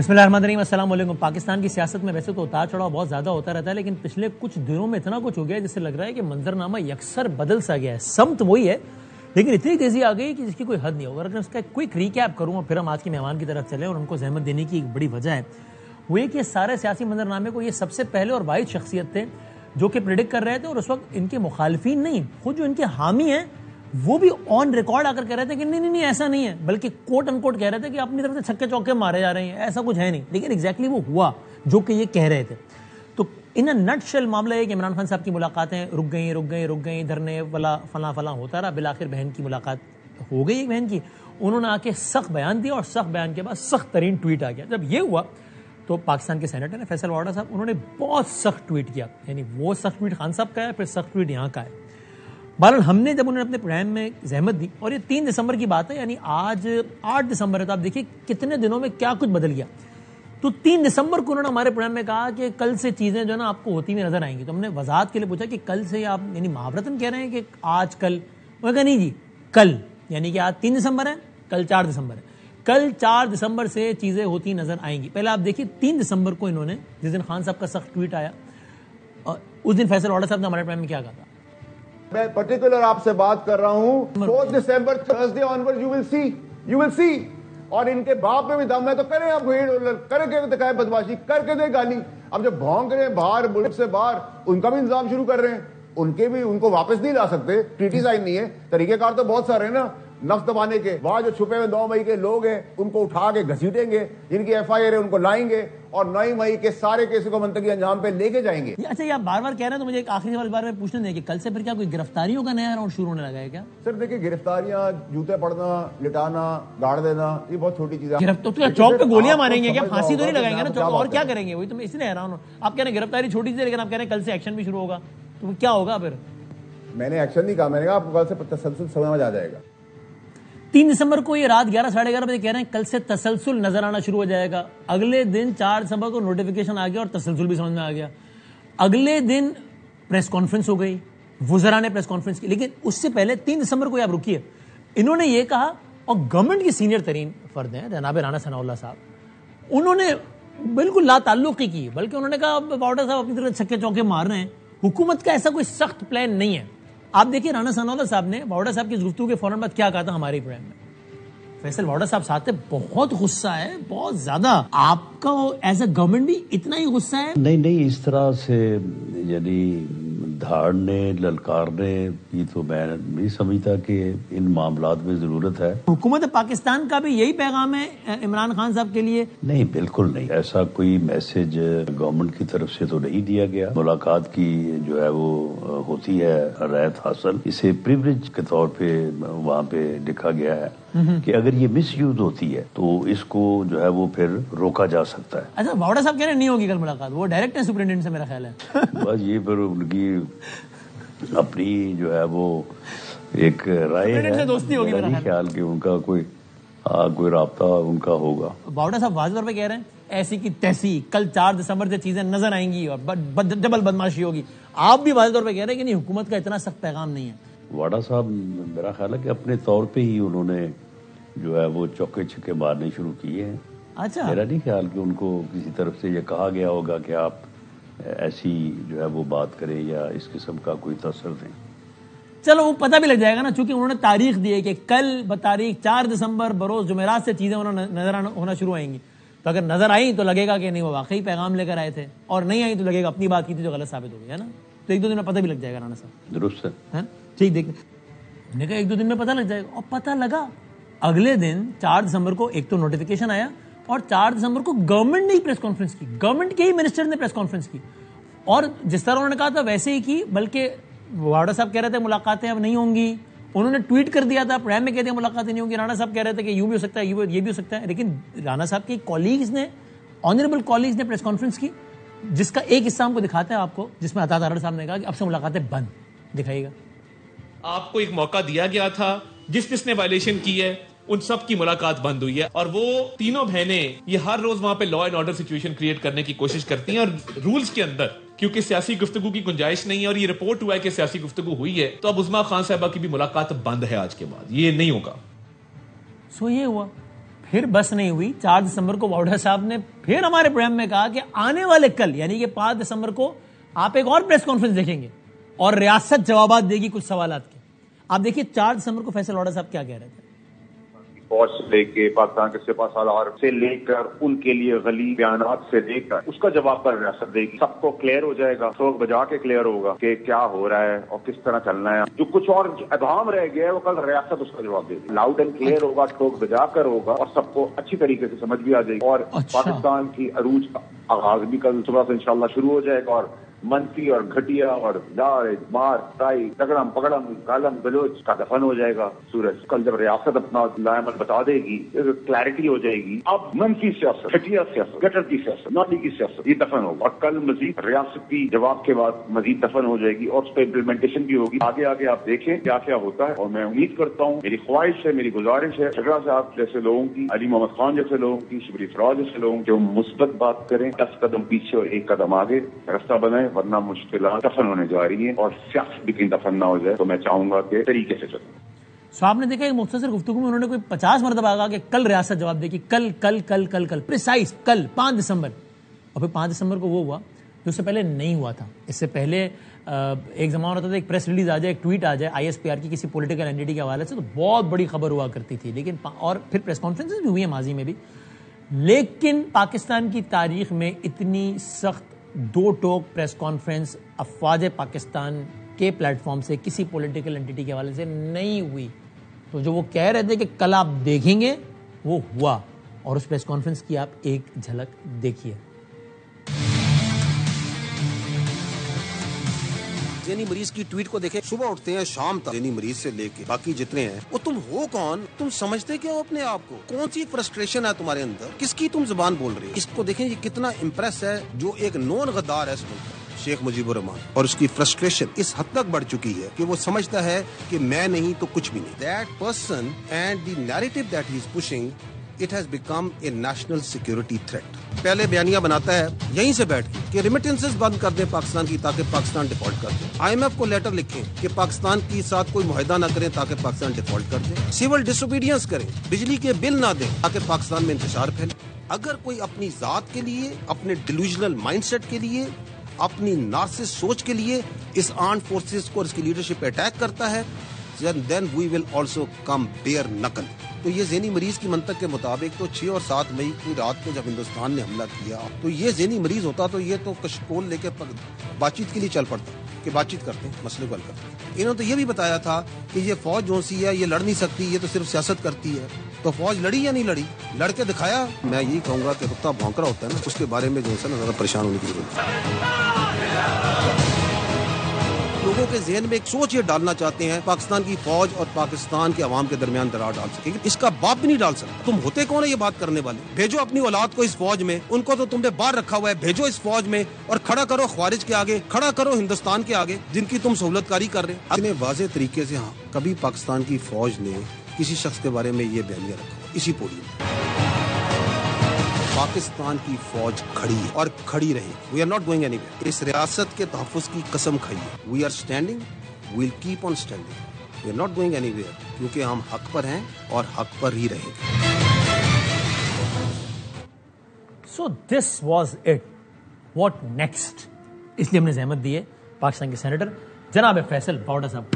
بسم اللہ الرحمن الرحیم. السلام علیکم. پاکستان کی سیاست میں ویسے تو اتار چڑھاؤ بہت زیادہ ہوتا رہتا ہے، لیکن پچھلے کچھ دنوں میں اتنا کچھ ہو گیا ہے جس سے لگ رہا ہے کہ منظرنامہ یکسر بدل سا گیا ہے. سمت وہی ہے لیکن اتنی تیزی آ گئی کہ جس کی کوئی حد نہیں ہوگا. اگر اس کا کوئک ریکیپ کروں اور پھر ہم آج کے مہمان کی طرف چلیں، اور ان کو زحمت دینے کی ایک بڑی وجہ ہے وہ یہ کہ سارے سیاسی منظرنامے کو یہ سب سے پہلے اور واحد شخصیت تھے جو کہ پریڈکٹ کر رہے تھے، اور اس وقت ان کے مخالفین نہیں، خود جو ان کے حامی ہیں وہ بھی آن ریکارڈ آ کر کہہ رہے تھے کہ نہیں ایسا نہیں ہے، بلکہ کوٹ ان کوٹ کہہ رہے تھے کہ اپنی طرف سے چھکے چوکے مارے جا رہے ہیں، ایسا کچھ ہے نہیں. لیکن ایگزیکٹلی وہ ہوا جو کہ یہ کہہ رہے تھے. تو ان نٹ شیل معاملہ ہے کہ عمران خان صاحب کی ملاقاتیں رک گئیں، دھرنے فلاں ہوتا رہا. بالآخر بہن کی ملاقات ہو گئی. ایک بہن کی انہوں نے آ کے سخت بیان دیا، اور سخت بیان کے بعد سخت ترین ٹویٹ آ گیا. جب یہ ہوا تو پاکستان کے سینیٹر ہیں فیصل واڈا صاحب، انہوں نے بہت سخت ٹویٹ کیا. یعنی وہ سخت ٹویٹ خان صاحب کا ہے، پھر سخت ٹویٹ یہاں کا ہے. بہرحال ہم نے جب انہوں نے اپنے پروگرام میں زحمت دی، اور یہ 3 دسمبر کی بات ہے، یعنی آج 8 دسمبر ہے، تو آپ دیکھیے کتنے دنوں میں کیا کچھ بدل گیا. تو 3 دسمبر کو انہوں نے ہمارے پروگرام میں کہا کہ کل سے چیزیں جو ہے نا آپ کو ہوتی ہوئی نظر آئیں گی. تو ہم نے وضاحت کے لیے پوچھا کہ کل سے آپ یعنی محاورتاً کہہ رہے ہیں کہ آج کل؟ انہوں نے کہا نہیں جی کل، یعنی کہ آج 3 دسمبر ہے، کل 4 دسمبر ہے. کل 4 دسمبر سے چیزیں ہوتی نظر آئیں گی. پہلے آپ دیکھیے 3 دسمبر کو انہوں نے، جس دن خان صاحب کا سخت ٹویٹ آیا، اس دن فیصل واڈا صاحب نے ہمارے پروگرام میں کیا کہا تھا. میں پرٹیکولر آپ سے بات کر رہا ہوں 4 دسمبر تھرسڈے آنورڈ یو ول سی. اور ان کے باپ میں بھی دم ہے تو کریں آپ بھیڑ کر کے دکھائیں، بدماشی کر کے دیں گالی. اب جب بھونک رہے ہیں باہر ملک سے باہر، ان کا بھی انتظام شروع کر رہے ہیں. ان کو واپس نہیں لا سکتے، ٹریٹی سائن نہیں ہے. طریقہ کار تو بہت سارے ہیں نا نفس دبانے کے. وہاں جو چھپے ہوئے 9 مئی کے لوگ ہیں ان کو اٹھا کے گھسیٹیں گے، جن کی FIR ہے ان کو لائیں گے، اور 9 مئی کے سارے کیسوں کو منطقی انجام پہ لے کے جائیں گے. اچھا یہ آپ بار بار کہہ رہے ہیں، تو مجھے ایک آخری سوال بار بار پوچھنے دیں کہ کل سے پھر کیا کوئی گرفتاریوں کا نیا راؤنڈ شروع ہونے لگا ہے کیا؟ سر دیکھیں، گرفتاریاں، جوتے پڑنا، لٹانا، گاڑ دینا، یہ بہت چھوٹی چیز ہے. چوک پہ گولیاں ماریں گے کیا؟ پھانسی تو نہیں لگائیں گے نا چوک؟ اور کیا کریں گے؟ وہی تو میں اس لیے حیران ہوں. آپ کہہ رہے ہیں گرفتاری چھوٹی چیز ہے، لیکن آپ کہہ رہے ہیں کل سے ایکشن بھی شروع ہوگا، تو کیا ہوگا پھر؟ میں نے ایکشن نہیں کہا، میں نے کہا آپ کو کل سے تسلسل سمجھ آ جائے گا. 3 دسمبر کو یہ رات 11 ساڑھے 11 بجے کہہ رہے ہیں کل سے تسلسل نظر آنا شروع ہو جائے گا. اگلے دن 4 دسمبر کو نوٹیفیکیشن آ گیا اور تسلسل بھی سمجھ میں آ گیا. اگلے دن پریس کانفرنس ہو گئی، وزراء نے پریس کانفرنس کی. لیکن اس سے پہلے 3 دسمبر کو آپ رکیے، انہوں نے یہ کہا، اور گورنمنٹ کی سینئر ترین فرد ہیں جناب رانا ثناءاللہ صاحب، انہوں نے بالکل لا تعلقی کی، بلکہ انہوں نے کہا واڈا صاحب اپنی طرف چھکے چوکے مار رہے ہیں، حکومت کا ایسا کوئی سخت پلان نہیں ہے. آپ دیکھیے رانا ثناءاللہ صاحب نے واڈا صاحب کی گفتگو کے فوراً بعد کیا کہا تھا ہمارے پروگرام میں. فیصل واڈا صاحب ساتھ بہت غصہ ہے، بہت زیادہ. آپ کا ایز اے گورنمنٹ بھی اتنا ہی غصہ ہے؟ نہیں اس طرح سے یعنی دھاڑنے للکارنے، یہ تو میں نہیں سمجھتا کہ ان معاملات میں ضرورت ہے. حکومت پاکستان کا بھی یہی پیغام ہے عمران خان صاحب کے لیے؟ نہیں بالکل نہیں، ایسا کوئی میسج گورنمنٹ کی طرف سے تو نہیں دیا گیا. ملاقات کی جو ہے وہ ہوتی ہے رعایت حاصل، اسے پریویلیج کے طور پہ وہاں پہ لکھا گیا ہے کہ اگر یہ مس یوز ہوتی ہے تو اس کو جو ہے وہ پھر روکا جا سکتا ہے. اچھا واڈا صاحب کہہ رہے ہیں نہیں ہوگی کل ملاقات، وہ ڈائریکٹ ہے سپرنٹینڈنٹ سے میرا خیال ہے. بس یہ پھر ان کی اپنی جو ہے وہ ایک رائے ہے. میرا نہیں خیال کہ ان کا کوئی رابطہ ان کا ہوگا. واڈا صاحب واضح طور پہ کہہ رہے ہیں ایسی کی تیسی کل 4 دسمبر سے چیزیں نظر آئیں گی اور ڈبل بدماشی ہوگی. آپ بھی واضح طور پہ کہہ رہے ہیں کہ نہیں حکومت کا اتنا سخت پیغام نہیں ہے. واڈا صاحب میرا خیال ہے کہ اپنے طور پہ ہی انہوں نے جو ہے وہ چوکے چھکے مارنے شروع کیے ہیں. اچھا میرا نہیں خیال کہ ان کو کسی طرف سے یہ کہا گیا ہوگا کہ آپ ایسی جو ہے وہ بات کریں یا اس قسم کا کوئی تاثر دیں. چلو وہ پتہ بھی لگ جائے گا نا، چونکہ انہوں نے تاریخ دی ہے کہ کل بتاریخ 4 دسمبر بروز جمعرات سے چیزیں نظر ہونا شروع آئیں گی. تو اگر نظر آئیں تو لگے گا کہ نہیں وہ واقعی پیغام لے کر آئے تھے، اور نہیں آئیں تو لگے گا اپنی بات کی تھی جو غلط ثابت ہو گئی ہے نا. تو 1-2 دن میں پتہ بھی لگ جائے گا رانا صاحب. درست ہے، ٹھیک. دیکھ نے کہا 1-2 دن میں پتہ لگ جائے گا، اور پتہ لگا. اگلے دن 4 دسمبر کو ایک تو نوٹیفیکیشن آیا، اور 4 دسمبر کو گورنمنٹ نے ہی پریس کانفرنس کی، گورنمنٹ کے ہی منسٹر نے پریس کانفرنس کی، اور جس طرح انہوں نے کہا تھا ویسے ہی کی. بلکہ واڈا صاحب کہہ رہے تھے ملاقاتیں اب نہیں ہوں گی، انہوں نے ٹویٹ کر دیا تھا پروگرام میں کہہ دیا ملاقاتیں نہیں ہوں گی. رانا صاحب کہہ رہے تھے کہ یوں بھی ہو سکتا ہے، یہ بھی ہو سکتا ہے. لیکن رانا صاحب کے کولیگز نے، آنریبل کولیگز نے پریس کانفرنس کی، جس کا ایک حصہ ہم کو دکھاتے ہیں آپ کو، جس میں عطا صاحب نے کہا کہ اب سے ملاقاتیں بند. دکھائیے گا. آپ کو ایک موقع دیا گیا تھا، جس نے وائلیشن کی ہے ان سب کی ملاقات بند ہوئی ہے، اور وہ تینوں بہنیں یہ ہر روز وہاں پہ law and order situation create کرنے کی کوشش کرتی ہیں، اور رولز کے اندر کیونکہ سیاسی گفتگو کی گنجائش نہیں ہے، اور یہ رپورٹ ہوا ہے کہ سیاسی گفتگو ہوئی ہے، تو اب عظمیٰ خان صاحبہ کی بھی ملاقات بند ہے آج کے بعد، یہ نہیں ہوگا. سو یہ ہوا. پھر بس نہیں ہوئی. 4 دسمبر کو باوڑا صاحب نے پھر ہمارے پروگرام میں کہا کہ آنے والے کل یعنی کہ 5 دسمبر کو آپ ایک اور پریس کانفرنس دیکھیں گے اور ریاست جوابات دے گی کچھ سوالات کے. آپ دیکھیے 4 دسمبر کو فیصل باوڑا صاحب کیا کہہ رہے تھے. فوج سے لے کے پاکستان کے سپاہ سالار سے لے کر ان کے لیے غلی بیانات سے لے کر اس کا جواب پر ریاست دے گی. سب کو کلیئر ہو جائے گا, ٹھوک بجا کے کلیئر ہوگا کہ کیا ہو رہا ہے اور کس طرح چلنا ہے. جو کچھ اور ابہام رہ گیا ہے وہ کل ریاست اس کا جواب دے گی. لاؤڈ اینڈ کلیئر ہوگا, ٹھوک بجا کر ہوگا اور سب کو اچھی طریقے سے سمجھ بھی آ جائے گی. اور پاکستان کی عروج کا آغاز بھی کل صبح سے انشاءاللہ شروع ہو جائے گا. اور منفی اور گھٹیا اور دار مار تائی تگڑم پکڑم کالم گلوچ کا دفن ہو جائے گا سورج. کل جب ریاست اپنا لائمت بتا دے گی, کلیئرٹی ہو جائے گی. اب منفی سیاست, گھٹیا سیاست, گٹر کی سیاست, نالی کی سیاست, یہ دفن ہوگا. اور کل مزید ریاست کی جواب کے بعد مزید دفن ہو جائے گی اور اس پہ امپلیمنٹیشن بھی ہوگی. آگے آگے آپ دیکھیں کیا کیا ہوتا ہے. اور میں امید کرتا ہوں, میری خواہش ہے, میری گزارش ہے, شجرا صاحب جیسے لوگوں کی, علی محمد خان جیسے لوگوں کی, شبری فراز جیسے لوگوں کی, جو مثبت بات کریں, 10 قدم پیچھے اور 1 قدم آگے راستہ بنائیں, ورنہ مشکلات دفن ہونے جا رہی ہیں. اور سیاست بھی کہیں دفن نہ ہو جائے. تو میں چاہوں گا کہ طریقے سے چلیں. سو آپ نے دیکھا ایک مختصر گفتگو میں انہوں نے کوئی 50 مرتبہ کہا کہ کل ریاست جواب دے گی, کل کل کل کل کل پریسائز کل 5 دسمبر. اور پھر 5 دسمبر کو وہ ہوا جو اس سے پہلے نہیں ہوا تھا. اس سے پہلے ایک زمانہ ہوتا تھا ایک پریس ریلیز آ جائے, ایک ٹویٹ آ جائے ISPR کی کسی پولیٹیکل اینٹی کے حوالے سے, تو بہت بڑی خبر ہوا کرتی تھی. لیکن اور پھر پریس کانفرنسز بھی ہوئی ہیں ماضی میں بھی. لیکن پاکستان کی تاریخ میں اتنی سخت 2 ٹوک پریس کانفرنس افواج پاکستان کے پلیٹ فارم سے کسی پولیٹیکل اینٹی کے حوالے سے نہیں ہوئی. تو جو وہ کہہ رہے تھے کہ کل آپ دیکھیں گے وہ ہوا, اور اس پریس کانفرنس کی آپ ایک جھلک دیکھیے. زینی مریض کی ٹویٹ کو دیکھیں, صبح اٹھتے ہیں شام تک زینی مریض سے لے کے باقی جتنے ہیں, وہ تم ہو کون, تم سمجھتے کیا ہو اپنے آپ کو, کون سی فرسٹریشن ہے تمہارے اندر, کس کی تم زبان بول رہے ہو. اس کو دیکھیں یہ کتنا امپریس ہے جو ایک نون غدار ہے اس ملک کا, شیخ مجیب الرحمان, اور اس کی فرسٹریشن اس حد تک بڑھ چکی ہے کہ وہ سمجھتا ہے کہ میں نہیں تو کچھ بھی نہیں. That person and the narrative that he is pushing, it has become a national security threat. پہلے بیانیہ بناتا ہے یہیں سے بیٹھ کے کہ ریمیٹنسز بند کر دیں پاکستان کی تاکہ پاکستان ڈیفالٹ کر دیں. IMF کو لیٹر لکھیں کہ پاکستان کے ساتھ کوئی معاہدہ نہ کریں تاکہ پاکستان ڈیفالٹ کر دیں. سول ڈس اوبیڈینس کریں, بجلی کے بل نہ دیں تاکہ پاکستان میں انتشار پھیلے. اگر کوئی اپنی ذات کے لیے, اپنے ڈیلوژنل مائنڈ سیٹ کے لیے, اپنی نارسس سوچ کے لیے اس آرمڈ فورسز کو اور اس کی لیڈرشپ پہ اٹیک کرتا ہے, then we will also come bare knuckle. تو یہ ذہنی مریض کی منطق کے مطابق تو 6 اور 7 مئی کی رات کو جب ہندوستان نے حملہ کیا تو یہ ذہنی مریض ہوتا تو یہ تو کشکول لے کے بات چیت کے لیے چل پڑتا کہ بات چیت کرتے ہیں, مسئلے کو حل کرتے ہیں. انہوں نے تو یہ بھی بتایا تھا کہ یہ فوج جو سی ہے یہ لڑ نہیں سکتی, یہ تو صرف سیاست کرتی ہے. تو فوج لڑی یا نہیں لڑی, لڑ کے دکھایا. میں یہی کہوں گا کہ کتا بھونکرا ہوتا ہے نا, اس کے بارے میں جو ہے نا زیادہ پریشان ہونے کی ضرورت ہے. لوگوں کے ذہن میں ایک سوچ یہ ڈالنا چاہتے ہیں پاکستان کی فوج اور پاکستان کے عوام کے درمیان دراڑ ڈال سکے. اس کا باپ بھی نہیں ڈال سکتا. تم ہوتے کون ہے یہ بات کرنے والے؟ بھیجو اپنی اولاد کو اس فوج میں, ان کو تو تم نے باہر رکھا ہوا ہے, بھیجو اس فوج میں اور کھڑا کرو خوارج کے آگے, کھڑا کرو ہندوستان کے آگے جن کی تم سہولت کاری کر رہے. اتنے واضح طریقے سے ہاں کبھی پاکستان کی فوج نے کسی شخص کے بارے میں یہ بیانیہ رکھا اسی پوڈیم. پاکستان کی فوج کھڑی ہے اور کھڑی رہے. We are not going anywhere. اس ریاست کے تحفظ کی قسم کھائیے. We are standing, we will keep on standing, we are not going anywhere, کیونکہ ہم حق پر ہیں اور حق پر ہی رہیں گے. So this was it. What next, اس لیے ہم نے زحمت دی ہے پاکستان کے سینیٹر جناب فیصل باوڑا صاحب